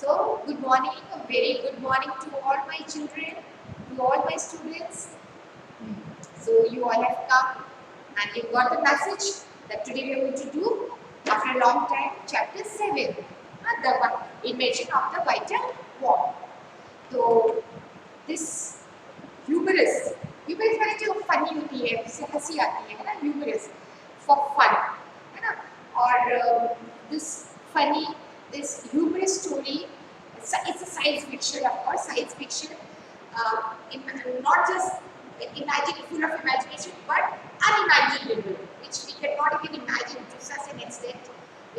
So, good morning, a very good morning to all my children, to all my students. So, you all have come and you got the message that today we are going to do, after a long time, chapter 7, the invention of the Vita-Wonk. So, this humorous माने जो funny होती है, जिससे हंसी आती है ना, humorous, for fun, है ना? और this humorous story, it's a science fiction, of course, science fiction, not just full of imagination, but unimaginable, which we cannot even imagine to such an extent.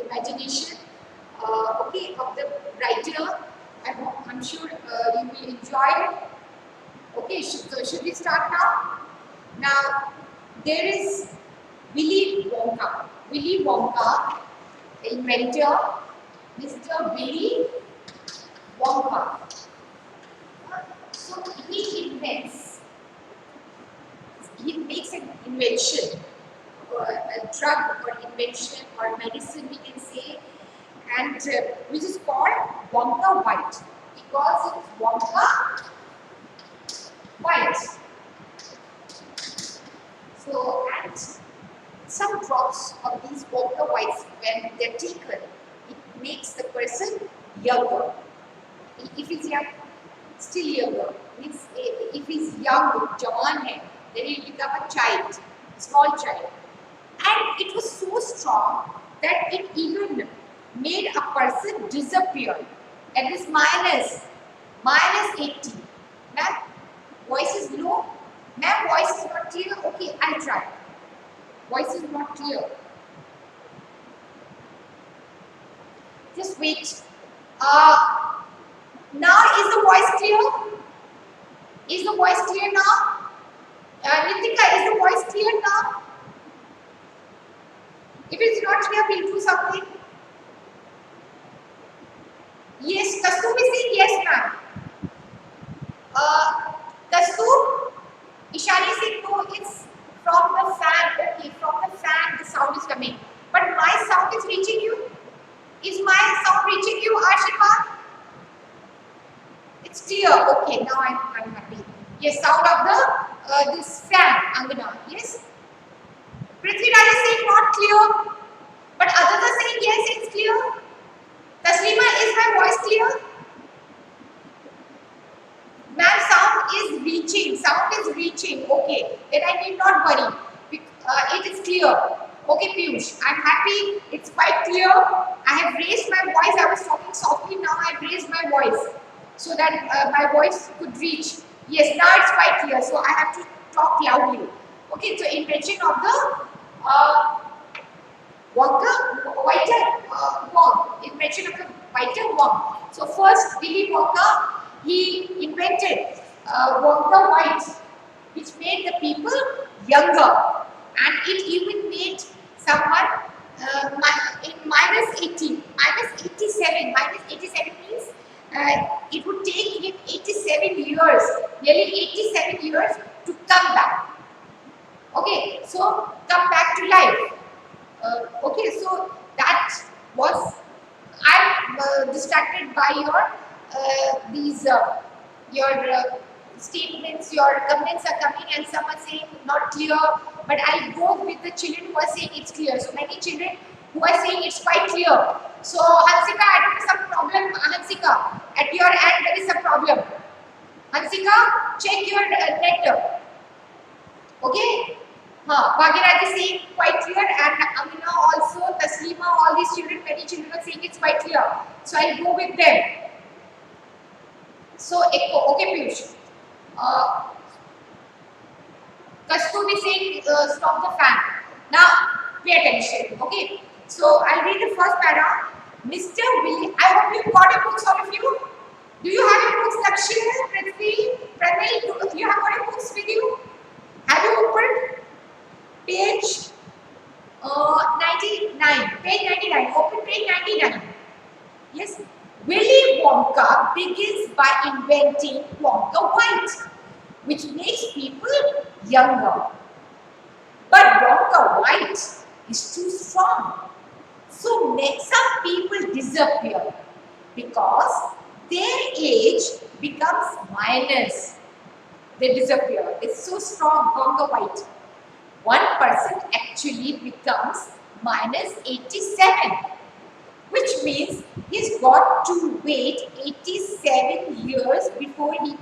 Imagination, of the writer. I'm sure you will enjoy it. Okay, so should we start now? Now, there is Willy Wonka. Willy Wonka, inventor, Mr. Willy Wonka. So he makes an invention, a drug or invention or medicine we can say, and which is called Wonka White. He calls it Wonka White. So, and some drops of these Wonka Whites, when they're taken, it makes the person younger. If he's young, still younger. Means if he's young, jawan hai, then he'll become a child, small child. And it was so strong that it even made a person disappear. And this minus 80. Ma'am, voice is low. Ma'am, voice is not clear. Okay, I'll try. Voice is not clear. Just wait. Now is the voice clear? Is the voice clear now? Nitika, is the voice clear now? If it's not clear, we'll do something. Yes, Kasturi is saying yes, ma'am. Kasturi, Ishani is saying no, it's from the fan. Okay, from the fan the sound is coming. But my sound is reaching you? Is my sound reaching you, Ashima? It's clear. Okay, now I'm happy. Yes, sound of the this fan, Angana. Yes. Prithviraj is saying not clear, but others are saying yes, it's clear. Taslima, is my voice clear? Ma'am, sound is reaching. Okay, then I need not worry. It is clear. Okay, Piyush, I'm happy. It's quite clear. I have raised my voice. I was talking softly. Now I have raised my voice so that my voice could reach. Yes, now it's quite clear. So I have to talk loudly. Okay, so invention of the Wonk. Invention of the Vita-Wonk. So first, Willy Wonka, he invented Wonka White, which made the people younger, and it even made someone in minus 80, minus 87. Minus 87 means it would take him 87 years, nearly 87 years to come back. Okay, so come back to life. Okay, so that was, I'm distracted by your statements, your comments are coming, and some are saying not clear, but I'll go with the children who are saying it's clear. So many children who are saying it's quite clear. So Hansika, I don't know some problem. Hansika, at your end there is a problem. Hansika, check your net. Okay? Bhagiraj is saying quite clear, and Amina also, Taslima, all these children, many children are saying it's quite clear. So I'll go with them. So echo, okay, Piyush. Kasturi is saying stop the fan. Now pay attention. Okay. So I'll read the first para. Mr. Willy, I hope you've got your books, all of you. Do you have your books, Lakshya, Prithvi, Pranay? Do you have got your books with you? Have you opened page 99? Page 99. Open page 99. Yes. Willy Wonka begins by inventing Wonka White, which makes people younger. But Wonka White is too strong, so some people disappear. Because their age becomes minus. They disappear. It's so strong, Wonk white. One person actually becomes minus 87, which means he's got to wait 87 years before he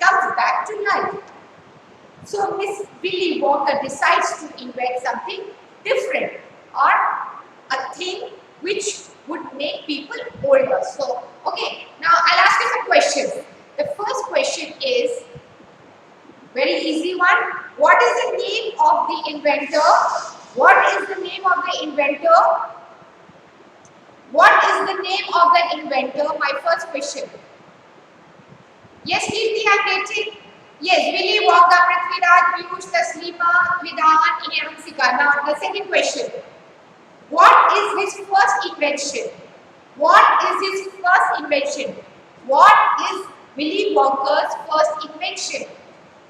comes back to life. So Miss Willy Wonka decides to invent something different, or a thing which would make people older. So, okay, now I'll ask you some questions. The first question is very easy one. What is the name of the inventor? What is the name of the inventor? What is the name of the inventor? My first question. Yes, Kirti, I'm getting. Yes, Willy Wonka, Prithviraj, Piyush, Taslima, Vidhan, Inyansika. Now, the second question. What is his first invention? What is his first invention? What is Willy Wonka's first invention?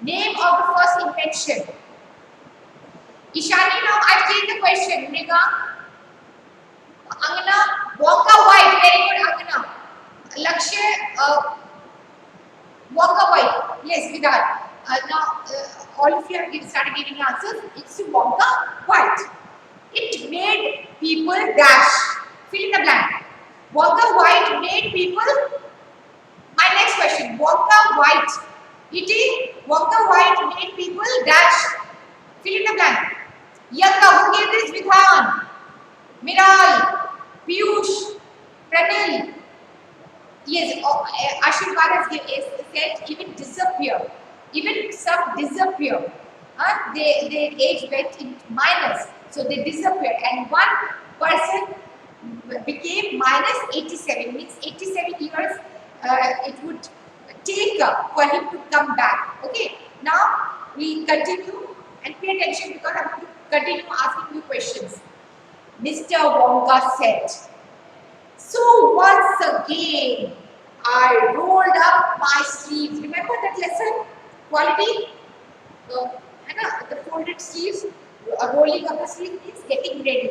Name of the first invention. Ishani, now I've changed the question. Mriga, Angana, Wonka white. Very good, Angana. Lakshya, Wonka white. Yes, Vidal. Now, all of you have started giving answers. It's Wonka white. It made people dash. Fill in the blank. Wonka white made people. My next question. Wonka white. Wonka white made people dash. Fill in the blank. Yanga, who gave this? Vidhan, Miral, Piyush, Pranil. Yes, Ashirwad has said even disappear. Even some disappear. Their age went in minus. So they disappeared. And one person became minus 87. Means 87 years it would take for him to come back. Okay. Now we continue and pay attention because I'm going to continue asking you questions. Mr. Wonka said, so once again, I rolled up my sleeves. Remember that lesson? Quality? The folded sleeves, rolling up the sleeves means getting ready.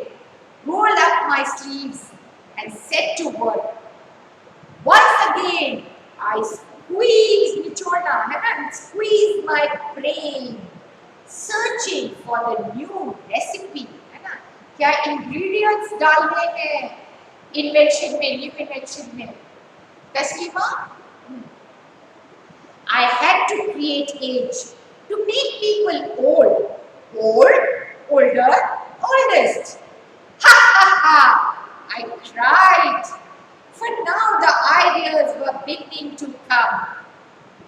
Rolled up my sleeves and set to work. Once again, I squeezed my brain, searching for the new recipe. क्या ingredients डालने हैं invention में, new invention में? Taslima, I had to create age to make people old, older, oldest. Ha ha ha! I cried. For now the ideas were beginning to come.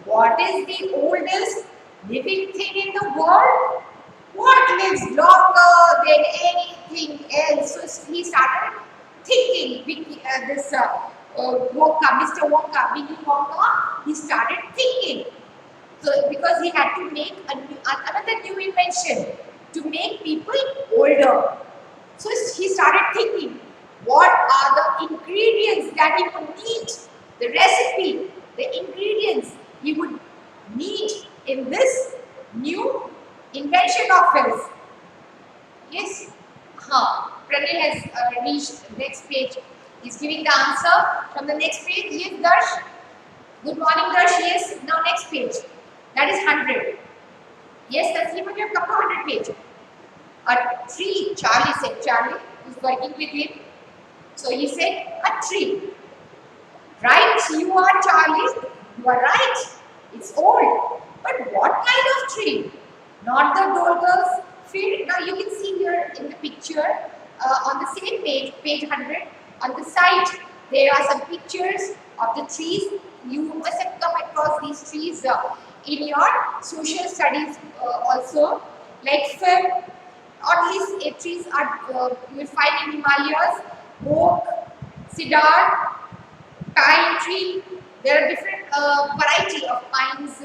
What is the oldest living thing in the world? What lives longer than anything else? So he started thinking. Wonka, Mr. Wonka, Willy Wonka, he started thinking. So because he had to make another new invention to make people older. So he started thinking, what are the ingredients that he would need? The recipe, the ingredients he would need in this new invention of his. Yes? Pranil has reached next page. He's giving the answer from the next page. Yes, Darsh. Good morning, Darsh. Yes, now next page. That is 100. Yes, Taslima, you have come to 100 page. A tree, Charlie said. Charlie is working with him. So he said, a tree. Right, you are Charlie. You are right. It's old. But what kind of tree? Not the Dolger's field. Now you can see here in the picture on the same page, page 100. On the side, there are some pictures of the trees. You must have come across these trees in your social studies also. Like fir, all these trees are you will find in Himalayas. Oak, cedar, pine tree. There are different variety of pines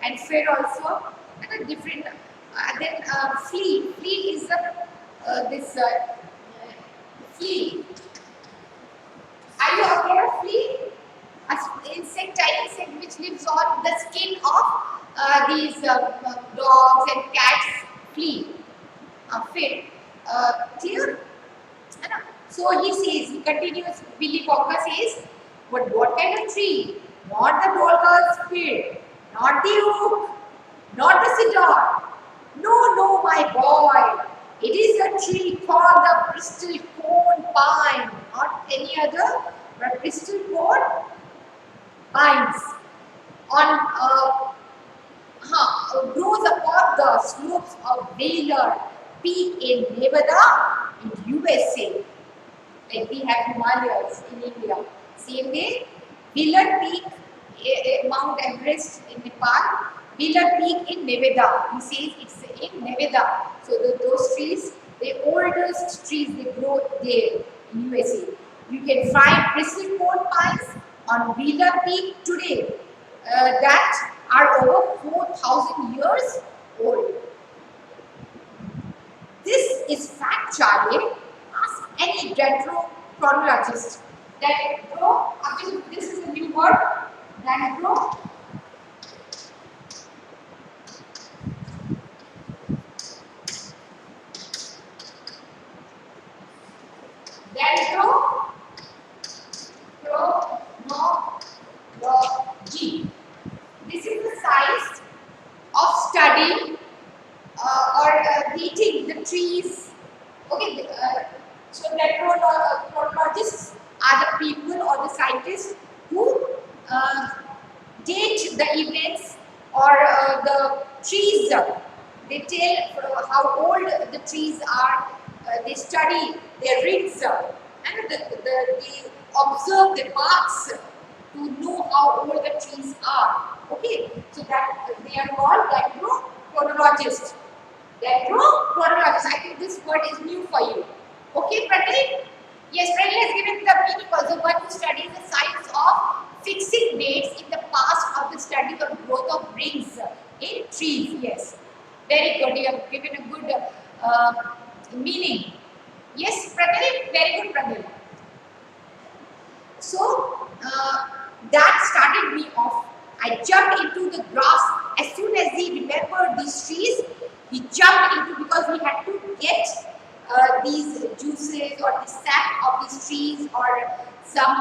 and fir also. And a different. Then flea. Flea is this flea. Are you aware of flea? An insect, tiny insect which lives on the skin of these dogs and cats. Flea. Flea. Clear? So he says, he continues, Willy Wonka says, But what kind of tree? Not the tall girl's fir, not the oak, not the cedar. No, no, my boy. It is a tree called the Bristol cone pine, not any other, but Bristol cone pines. Grows upon the slopes of Wheeler Peak in Nevada in USA. Like we have Himalayas in India. Same way, Wheeler Peak, Mount Everest in Nepal, Wheeler Peak in Nevada. He says it's in Nevada. So those trees, the oldest trees, they grow there in USA. You can find Bristol cone pines on Wheeler Peak today that are over 4,000 years old. This is fact, Charlie. Ask any dendrochronologist. This is a new word. Dendro. Dendrochronology. This is the science of studying or dating the trees. Okay, so dendrochronologists are the people or the scientists who date the events or the trees. They tell how old the trees are. They study their rings and they observe the marks to know how old the trees are. Okay, so that they are called dendrochronologists. Dendrochronologists. I think this word is new for you. Okay, Pranil? Yes, Pranil has given the meaning also. One who studies the science of fixing dates in the past of the study of growth of rings in trees. Yes, very good. You have given a good meaning. Yes, Pranil? Very good, Pranil. So, that started me off. I jumped into the grass as soon as he remembered these trees. He jumped into, because he had to get these juices or the sap of these trees or some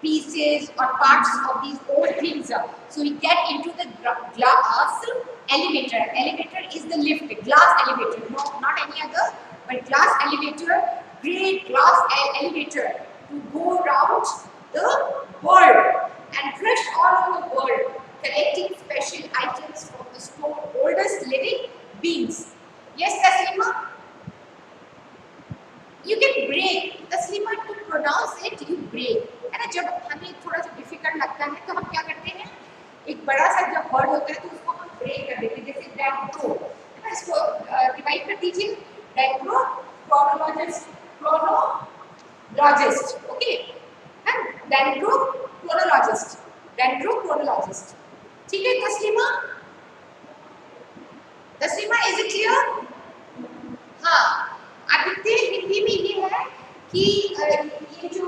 pieces or parts of these old things. So he get into the glass elevator. Elevator is the lift, glass elevator, not any other, but glass elevator, great glass elevator to go around the world and rush all over the world, collecting special items from the store's oldest living beings. Yes, Taslima? You can break. Taslima, to pronounce it, you break. है ना, जब हमें थोड़ा सा difficult लगता है तो हम क्या करते हैं, एक बड़ा सा जब वर्ड होता है तो उसको हम ब्रेक कर देते हैं, जैसे डेंड्रो, है ना, इसको डिवाइड कर दीजिए, डेंड्रो chronologist, ओके, है dendrochronologist, ठीक है Taslima? Taslima, is it clear? हाँ, आदित्य, हिंदी में ये है कि ये जो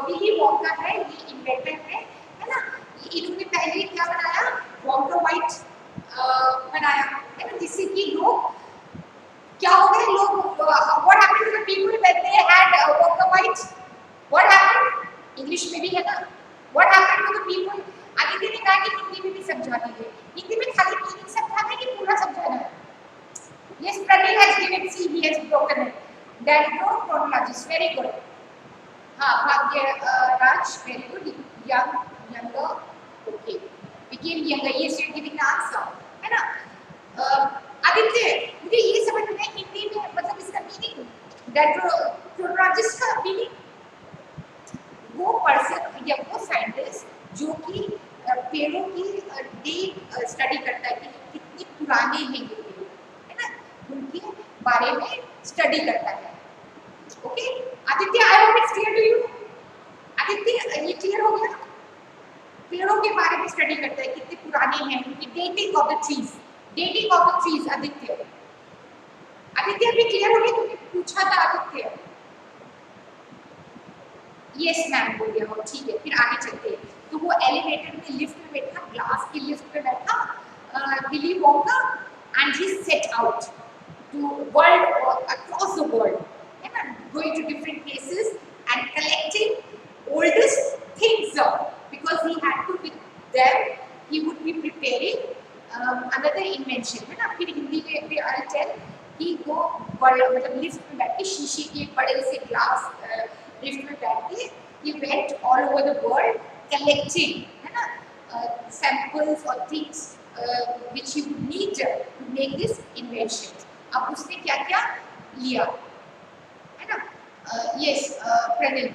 विली वॉन्का है, ये इन्वेंटर है ना, इन्होंने पहले क्या बनाया, वॉन्का वाइट बनाया, है ना, जिससे कि लोग क्या हो गए, लोग what happened to the people when they had Wonka white, what happened, English में भी है ना, what happened to the people, Aditya ने कहा कि हिंदी में भी समझा दीजिए, हिंदी में खाली मीनिंग समझाना है कि पूरा समझाना है? Yes, Pranil has given, see, he has broken it. Dendrochronologist, very good. हाँ, भाग्य Raj, very good. Younger, okay. Became younger. Yes, you're giving the answer, है ना? आदित्य, मुझे ये समझ में है हिंदी में मतलब इसका मीनिंग, dendrochronologist का मीनिंग, वो पर्सन या वो साइंटिस्ट जो कि पेड़ों की डेट स्टडी करता है कि कितने पुराने हैं ये पेड़, है ना, उनके बारे में स्टडी करता है. Okay Aditya, I hope it's clear to you. Aditya, ये क्लियर हो गया? पेड़ों के बारे में स्टडी करता है, कितने पुराने हैं, उनकी dating of the trees, Aditya. Aditya अभी क्लियर हो गया? तुमने पूछा था आदित्य. यस मैम बोल गया हो, ठीक है, फिर आगे चलते हैं. तो वो एलिवेटर में, लिफ्ट में बैठा, ग्लास की लिफ्ट में बैठा Willy Wonka, and he set out to world across the world, है ना, going to different places and collecting world मतलब लिफ्ट में बैठ के शीशे के बड़े से ग्लास लिफ्ट में बैठ के he went all over the world collecting है ना samples or things which he would need to make this invention. अब उसने क्या क्या लिया है ना yes Pranil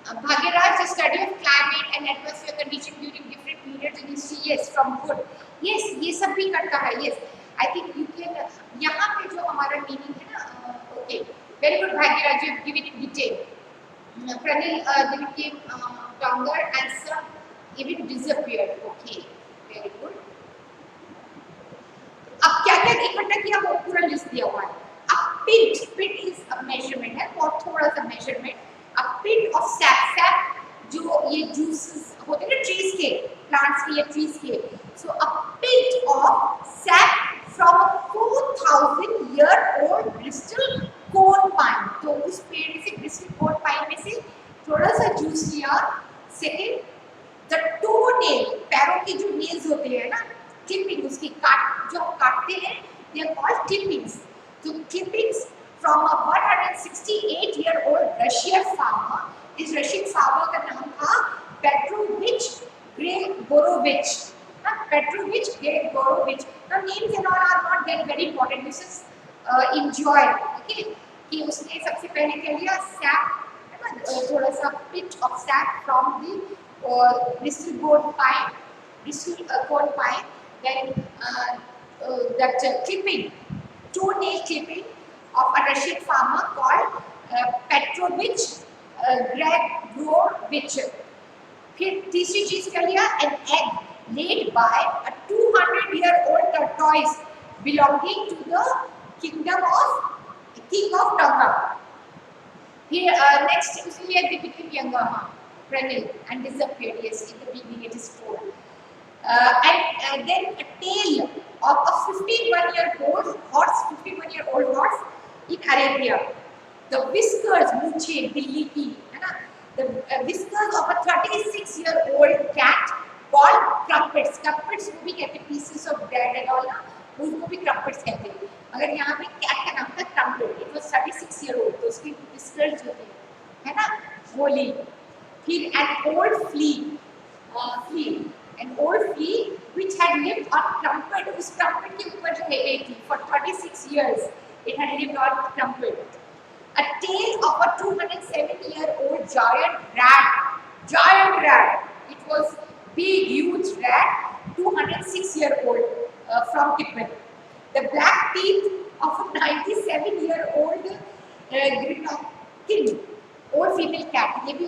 Bhagiraj, the study of climate and atmosphere condition during different periods in history, yes, from wood. Yes, ये सब भी करता है. Yes, I think you can. यहाँ पे जो हमारा meaning है ना, okay, very good Bhagiraj, you have given it detail. Pranil gave longer and some even disappeared. Okay, very good. अब क्या क्या इकट्ठा किया वो पूरा लिस्ट दिया हुआ है. अब pint is a measurement है, और थोड़ा सा measurement. A pint of sap जो ये juices होते हैं ना trees के plants के या trees के so a pint of sap from a 4,000 year old Bristol cone pine तो उस पेड़ से Bristol cone pine में से थोड़ा सा juice लिया second the toenail पैरों के जो nails होते हैं ना clipping उसकी काट जो हम काटते हैं they are called clippings so clippings from a 168-year-old Russian farmer. इस Russian farmer का नाम था Petrovich Gregorovich. Petrovich Gregorovich. Now names and all are not that very important. This is enjoy. Okay. कि उसने सबसे पहले क्या लिया sap, है ना थोड़ा सा pinch of sap from the Bristol cone pine. Then that clipping, toenail clipping. Of a Russian farmer called Petrovich Gregorovich. फिर तीसरी चीज क्या लिया an egg laid by a 200-year-old tortoise belonging to the king of Tonga. Here next उसने लिया they became younger Pranil and disappeared. Yes, in the beginning it is told. And then a tail of a 51-year-old horse in Arabia. The whiskers, मूछें, बिल्ली की, है ना? The whiskers of a 36-year-old cat called crumpets. Crumpets को भी कहते हैं pieces of bread and all ना, उसको भी crumpets कहते हैं. अगर यहाँ पे cat का नाम था crumpet, it was 36-year-old, तो उसकी whiskers होते हैं, है ना? वो ली. फिर an old flea which had lived on crumpet, उस crumpet के ऊपर रह थी for 36 years. It had lived on crumpet. A tail of a 207-year-old giant rat. It was big, huge rat, 206-year-old from Tibet. The black teeth of a 97-year-old old female cat. ये भी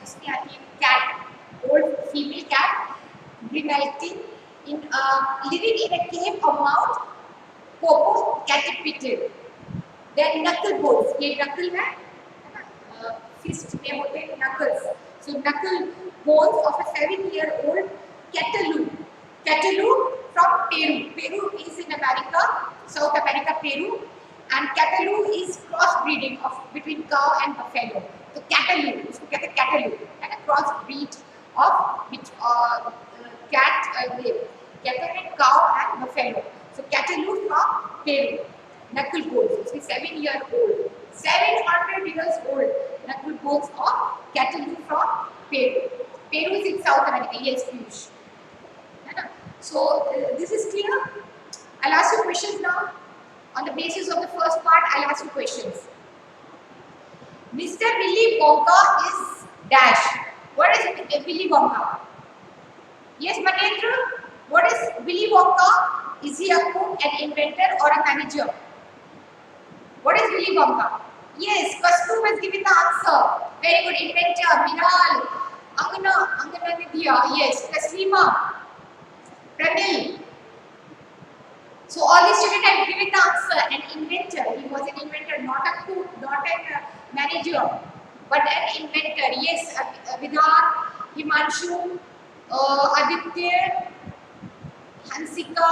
उसमें आती है cat, old female cat, green living in a cave of Mount Popocatépetl. Then knuckle bones. ये knuckle है fist में होते हैं knuckles. So knuckle bones of a 7-year-old Cataloo from Peru. Peru is in America, South America, Peru, and Cataloo is crossbreeding between cow and buffalo. So Cataloo, उसको कहते हैं Cataloo, and a crossbreed of cattle, cow and buffalo. So Cataloo from Peru. Knuckle bones. It's 7-year-old. 700 years old. Knuckle bones of Cataloo from Peru. Peru is in South America. Yes, Piyush. So this is clear. I'll ask you questions now. On the basis of the first part, I'll ask you questions. Mr. Willy Wonka is dash. What is Willy Wonka? Yes, Manendra. What is Willy Wonka? Is he a cook, an inventor, or a manager? What is Willy Wonka? Yes, Kaustubh has given the answer. Very good, inventor. Miral, Angana ne diya. Yes, Taslima, Pranil. So all these students have given the answer. An inventor. He was an inventor, not a cook, not a manager, but an inventor. Yes, Vidar, Himanshu, Aditya, Hansika,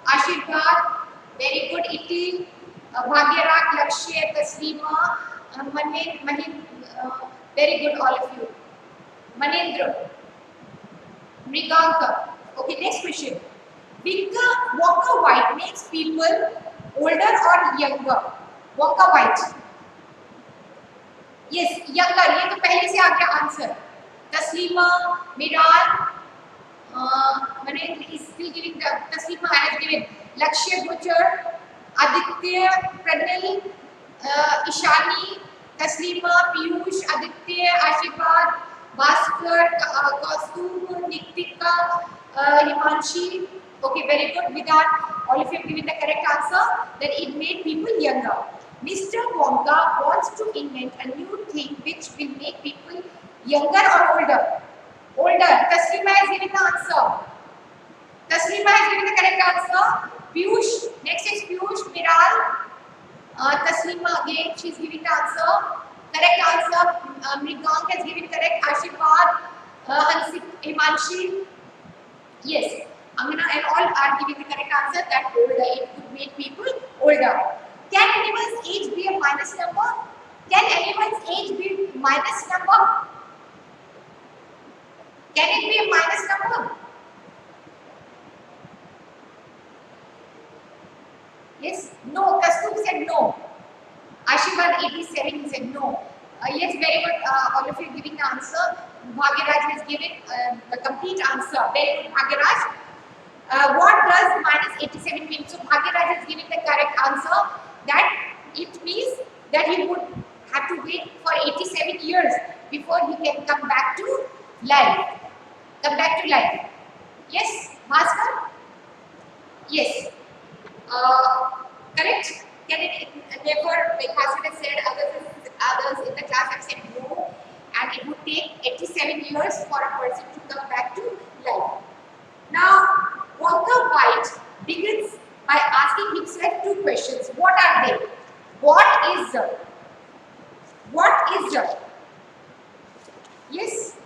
Ashirvad. Very good, Iti. Bhagyarat, Lakshya, Taslima, Mahim, very good all of you. Manendra, Mriganka. Okay, next question. Wonka White makes people older or younger? Wonka white. Yes, younger. ये तो पहले से आ गया answer. Taslima, Miral, मैंने still giving the Taslima has given. Lakshya Gochar, Aditya, Pranal, Ishani, Taslima, Piyush, Aditya, Ashirwad, Bhaskar, Kaustubh, Niktika, Himanshi. Okay, very good. Vidar, all of you have given the correct answer. That it made people younger. Mr. Wonka wants to invent a new thing which will make people younger or older. Older. Taslima has given the answer. Taslima has given the correct answer. Piyush. Next is Piyush. Miral. Taslima again. She is giving the answer. Correct answer. Mrigank has given correct. Ashirwad. Himanshi. Yes. Angana and all are giving the correct answer that older. It could make people older. Can anyone's age be a minus number? Can anyone's age be minus number? Can it be a minus number? Yes? No. Kaustubh said no. Ashirwad 87 said no. Yes, very good. All of you giving the answer. Bhagyaraj has given the complete answer. Very good, Bhagyaraj. What does minus 87 mean? So Bhagyaraj has given the correct answer. That it means that he would have to wait for 87 years before he can come back to life. Come back to life. Yes, Bhaskar? Yes. Correct? Can it never, like Bhaskar has said, others in the class have said no, and it would take 87 years for a person to come back to life. Now, Wonka White begins by asking himself two questions. What are they? What is the? What is the? Yes?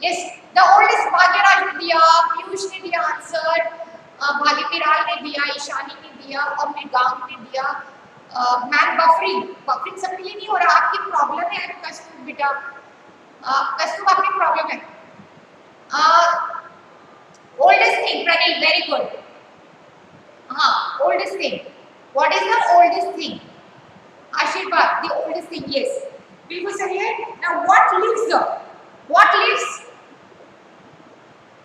Yes, the oldest Bhagyaraj ने दिया, पीयूष ने दिया answer, Miral ने दिया, ईशानी ने दिया और मृगांक ने दिया. मैम बफरिंग सबके लिए नहीं हो रहा. आपकी प्रॉब्लम है कस्तूर बेटा. कस्तूर आपकी प्रॉब्लम है. Oldest thing, Pranil, very good. Oldest thing. What is the oldest thing? Ashirwad, the oldest thing, yes. बिल्कुल सही है. Now what lives? What lives?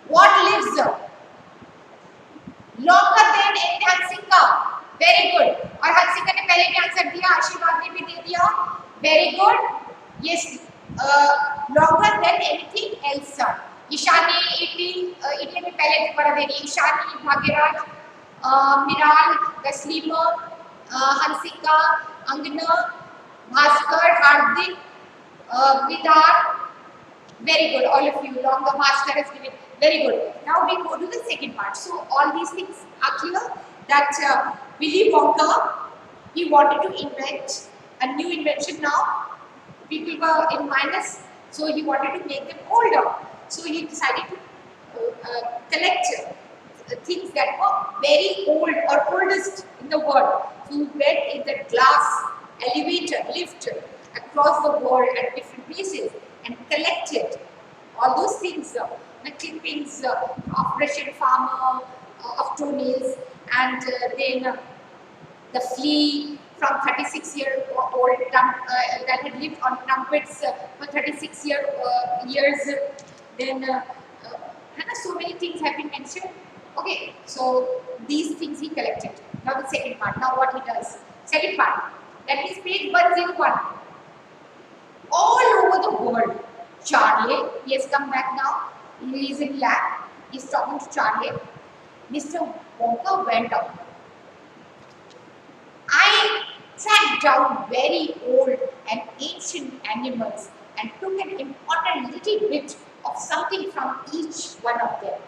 What lives? Longer than any Hansinka. Very good. और हंसिका ने पहले भी answer दिया, आशीर्वाद ने भी दे दिया. Very good. Yes. Longer than anything else. Ishani, Italy में पहले भी पढ़ा दे रही. ईशानी, भाग्यराज, मिराल, तस्लीमा, हंसिका, अंगना, भास्कर, हार्दिक, विदार. Very good, all of you. Longer Bhaskar has given. Very good. Now we go to the second part. So all these things are clear that Willy Wonka, he wanted to invent a new invention now. People were in minus, so he wanted to make them older. So he decided to collect things that were very old or oldest in the world. So he went in the glass elevator, lift across the world at different places and collected all those things, the clippings of Russian farmer, of toenails, and then the flea from 36-year-old that had lived on trumpets for 36 years. Then so many things have been mentioned. Okay, so these things he collected. Now the second part. Now what he does? Second part. That is page 101. All over the world, Charlie, he has come back now. He is in lab. He is talking to Charlie. Mr. Wonka went out. I tracked down very old and ancient animals and took an important little bit of something from each one of them.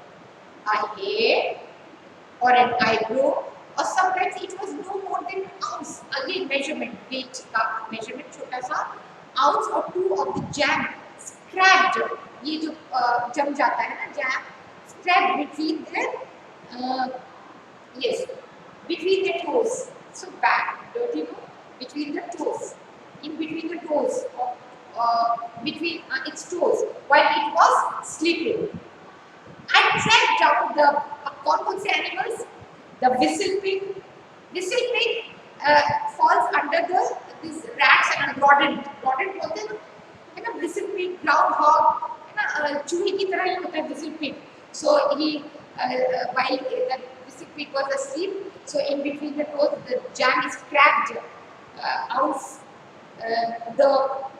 A hair or an eyebrow, or sometimes it was no more than an ounce. Again, measurement, weight का measurement छोटा सा, ounce or two of the jam scrapped. ये जो जम जाता है ना jam, scrapped between the yes, between the toes. So bad, dirty no, between the toes, in between the toes, between its toes, while it was sleeping. I tracked down a कौन से animals? The whistle pig. Whistle pig falls under these rats and rodent. Rodent बोलते हैं है ना? Whistle pig, groundhog है ना? चूहे की तरह ही होता है whistle pig. So he while the whistle pig was asleep, so in between the toes the jam is cracked out.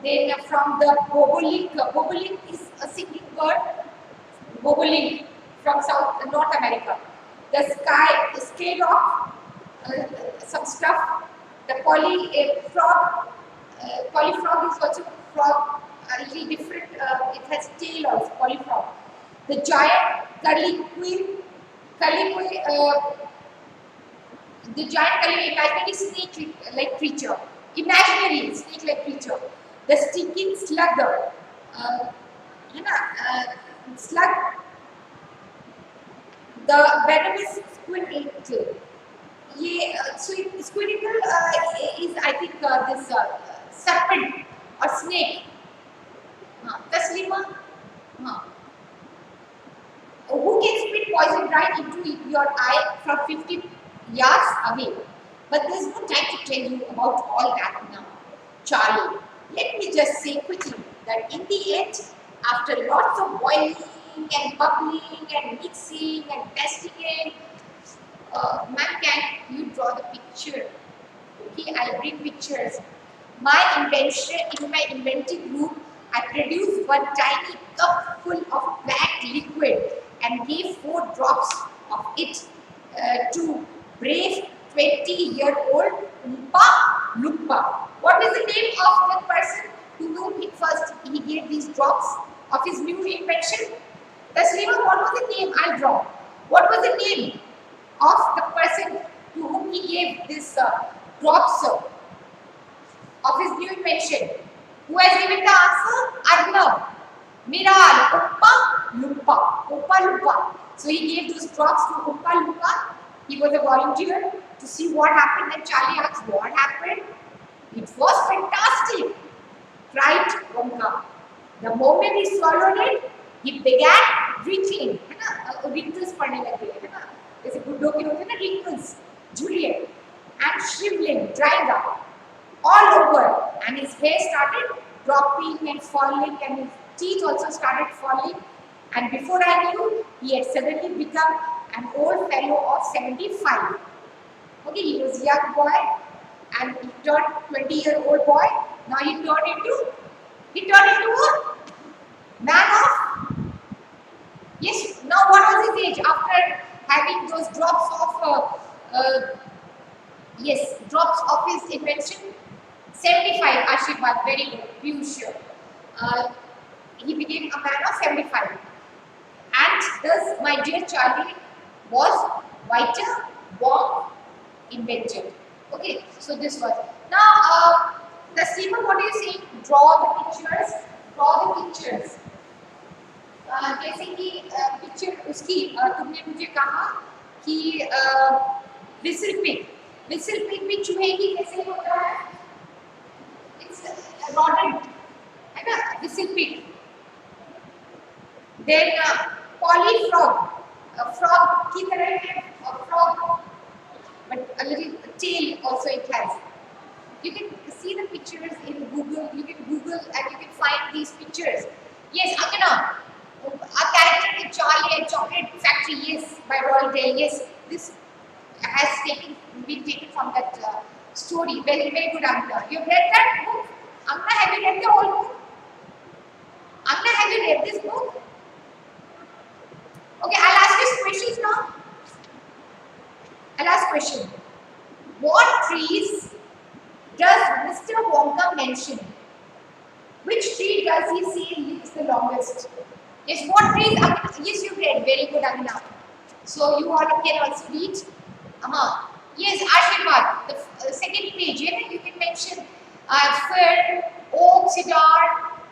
Then from the bobolink. Bobolink is a singing bird. Bobolink from North America. The skylark, some stuff. The polyfrog. Polyfrog is also frog, a little different. It has tail also. Polyfrog. The giant curly the giant imaginary snake-like creature. Imaginary snake-like creature. The stinking slug. Slug. The venomous squirrel. Squirrel is, I think, this serpent or snake. Taslima. Who can spit poison right into your eye from 50 yards away? But there's no time to tell you about all that now. Charlie, let me just say quickly that in the end, after lots of boiling and bubbling and mixing and testing it, man, can you draw the picture? Okay, I'll bring pictures. My invention, in my inventing room, I produced one tiny cup full of black liquid and gave 4 drops of it to brave 20-year-old Oompa Loompa. What is the name of the person to whom first he gave these drops of his new invention? Taslima, what was the name? I'll draw. What was the name of the person to whom he gave this drops of his new invention? Who has given the answer? Arnav. Miral. Oompa Loompa. Oompa Loompa. So he gave those drops to Oompa Loompa. He was a volunteer to see what happened, and Charlie asked, what happened? It was fantastic, cried Wonka. The moment he swallowed it, he began wrinkling. Wrinkles पड़ने लगे है ना, जैसे बुड्ढों के होते हैं ना wrinkles, झुर्रियाँ, and shriveling, drying up all over, and his hair started dropping and falling, and his teeth also started falling, and before I knew, he had suddenly become an old fellow of 75. Okay, he was a young boy, and he turned 20-year-old boy. Now he turned into a man of, yes. Now what was his age after having those drops of his invention? 75. Ashirwad, very good. Piyush. He became a man of 75. And thus, my dear Charlie was Vita, Wonk, Invention. Okay, so this was. Now, the Stephen, what are you saying? Draw the pictures. Draw the pictures. जैसे कि picture उसकी तुमने मुझे कहा कि whistle pig भी चूहे की कैसे होता है? It's rodent, है ना? Whistle pig. Then polyfrog, frog की तरह है, frog, but a little tail also it has. You can see the pictures in Google. You can Google and you can find these pictures. Yes, Akana, a character in Charlie and Chocolate Factory. Yes, by Roald Dahl. Yes, this has been taken from that story. Very, very good, Amna. You've read that book? Amna, have you read the whole book? Amna, have you read this book? Okay, I'll ask you questions now. I'll ask question. What trees does Mr. Wonka mention? Which tree does he say lives the longest? Yes, what trees? Yes, you read. Very good, Amina. So you all can also read. Yes, Ashirwad. The second page. You can mention fir, oak, cedar,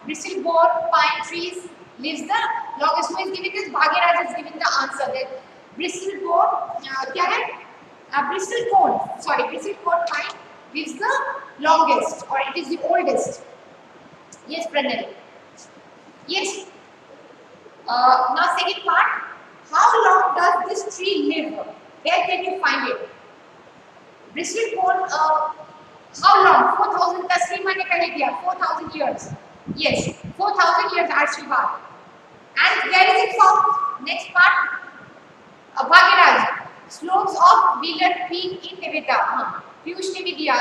bristleborn, pine trees lives the longest. Who is giving this? Bhagiraj is giving the answer. That bristleborn, क्या है? Bristlecone pine lives the longest, or it is the oldest. Yes, Pranal. Yes. Now second part. How long does this tree live? Where can you find it? Bristol cone, how long? 4,000. Taslima ne pehle diya, 4,000 years. Yes, 4,000 years Arshibad. And where is it found? Next part, Bhagiraj. Slopes of Wheeler Peak in Vita. Piyush ne bhi diya.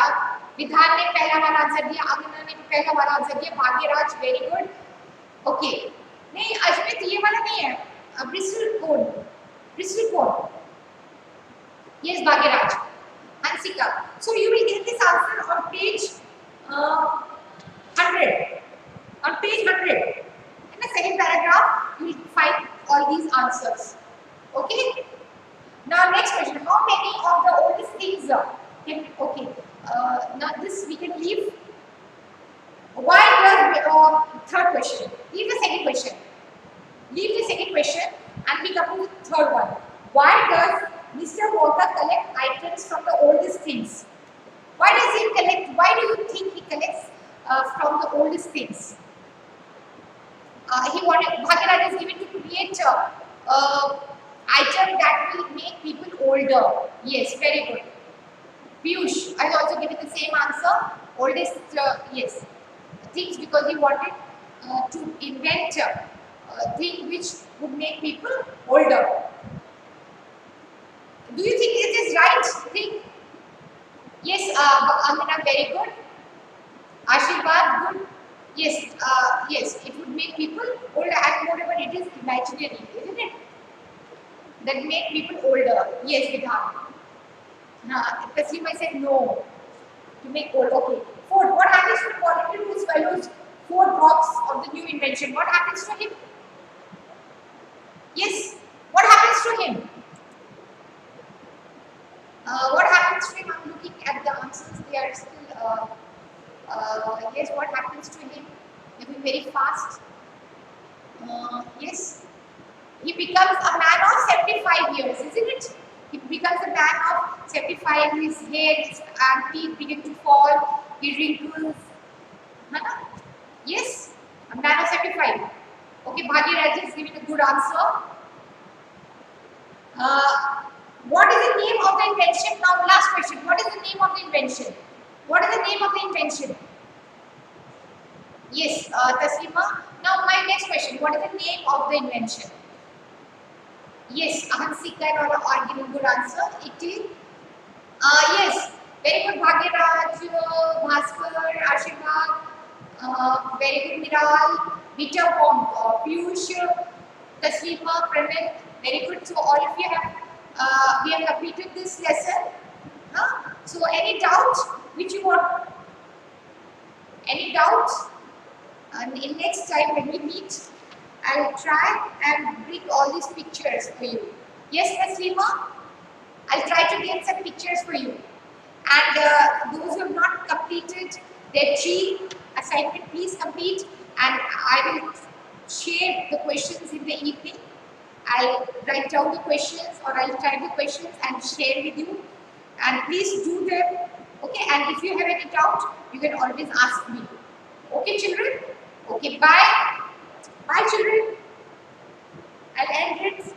Vidhan ne pehla wala answer diya. Agna ne bhi pehla wala answer diya. Bhagiraj, very good. Okay. नहीं अजमेर ये वाला नहीं है. Bristol cone. Bristol cone. Yes, Bhagiraj. Hansika. So you will get this answer on page 100. On page 100. In the second paragraph, you will find all these answers. Okay? Now next question. How many of the oldest things can, okay. Now this we can leave. Why does, third question. Leave the second question. Leave the second question and we come to the third one. Why does Mr. Wonk collect items from the oldest things? Why does he collect? Why do you think he collects from the oldest things? He wanted, Bhagiraj is given to create item that will make people older. Yes, very good. Piyush, I also given the same answer. Oldest, yes, things, because he wanted to invent thing which would make people older. Do you think it is right thing? Yes, Amina, very good. Ashirwad, good. Yes, yes, it would make people older, and moreover it is imaginary, isn't it? That make people older. Yes, Vidhan. Taslima said no. To make old. Okay. Fourth, what happens to the volunteer who swallows 4 drops of the new invention? What happens to him? Yes. What happens to him? What happens to him? I'm looking at the answers. They are still. Yes. What happens to him? He'll be very fast. Yes. He becomes a man of 75 years, isn't it? He becomes a man of 75. His hair and teeth begin to fall. He wrinkles. Yes. A man of 75. Okay. Bhagiraj is giving a good answer. What is the name of the invention? Now, last question. What is the name of the invention? What is the name of the invention? Yes, Taslima. Now, my next question. What is the name of the invention? Yes, Hansika and all are giving good answer. It is, yes, very good Bhagiraj, Bhaskar, Ashirwad, very good Miral, Vita, Wonk, Piyush, Taslima, Pranit, very good. So all of you have, we have completed this lesson. So any doubts which you want? Any doubts? And in next time when we meet, I'll try and bring all these pictures for you. Yes, Taslima? I'll try to get some pictures for you. And those who have not completed their 3 assignment, please complete. And I will share the questions in the evening. I'll write down the questions or I'll type the questions and share with you. And please do them. Okay, and if you have any doubt, you can always ask me. Okay, children? Okay, bye. Bye, children. I'll end it.